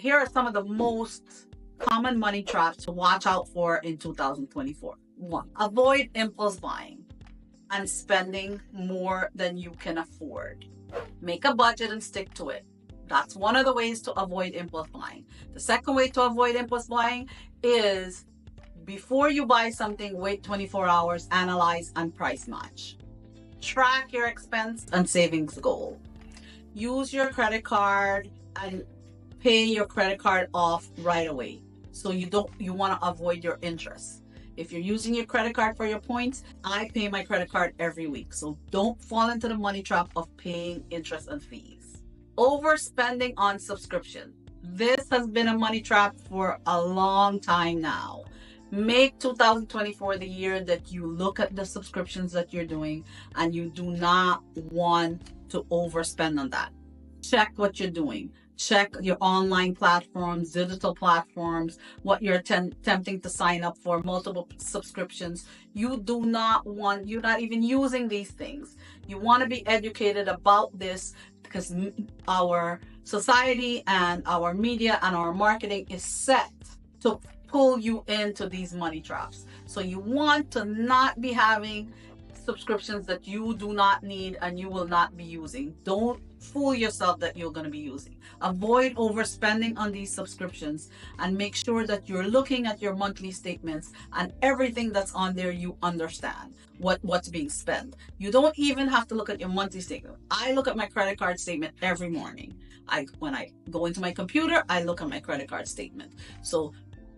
here are some of the most common money traps to watch out for in 2024. 1, avoid impulse buying and spending more than you can afford. Make a budget and stick to it. That's one of the ways to avoid impulse buying. The second way to avoid impulse buying is before you buy something, wait 24 hours, analyze and price match. Track your expense and savings goal. Use your credit card and pay your credit card off right away. So you want to avoid your interest. If you're using your credit card for your points, I pay my credit card every week. So don't fall into the money trap of paying interest and fees. Overspending on subscription. This has been a money trap for a long time now. Make 2024 the year that you look at the subscriptions that you're doing and you do not want to overspend on that. Check what you're doing. Check your online platforms, digital platforms, what you're attempting to sign up for, multiple subscriptions. You're not even using these things. You want to be educated about this because our society and our media and our marketing is set to pull you into these money traps. So you want to not be having subscriptions that you do not need and you will not be using. Don't fool yourself that you're going to be using. Avoid overspending on these subscriptions and make sure that you're looking at your monthly statements and everything that's on there, you understand what's being spent. You don't even have to look at your monthly statement. I look at my credit card statement every morning. When I go into my computer, I look at my credit card statement. So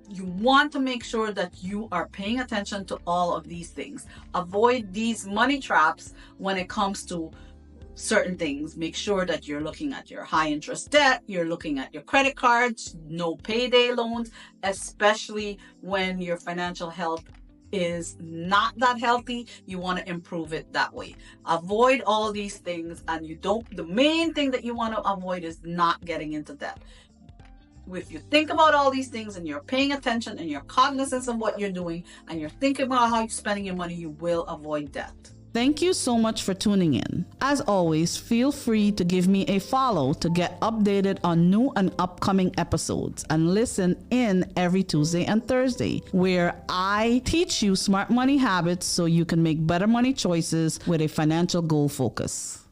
you want to make sure that you are paying attention to all of these things. Avoid these money traps when it comes to certain things. Make sure that you're looking at your high interest debt, you're looking at your credit cards, no payday loans, especially when your financial health is not that healthy. You want to improve it that way. Avoid all these things, and the main thing that you want to avoid is not getting into debt. If you think about all these things and you're paying attention and you're cognizant of what you're doing and you're thinking about how you're spending your money, you will avoid debt. Thank you so much for tuning in. As always, feel free to give me a follow to get updated on new and upcoming episodes, and listen in every Tuesday and Thursday, where I teach you smart money habits so you can make better money choices with a financial goal focus.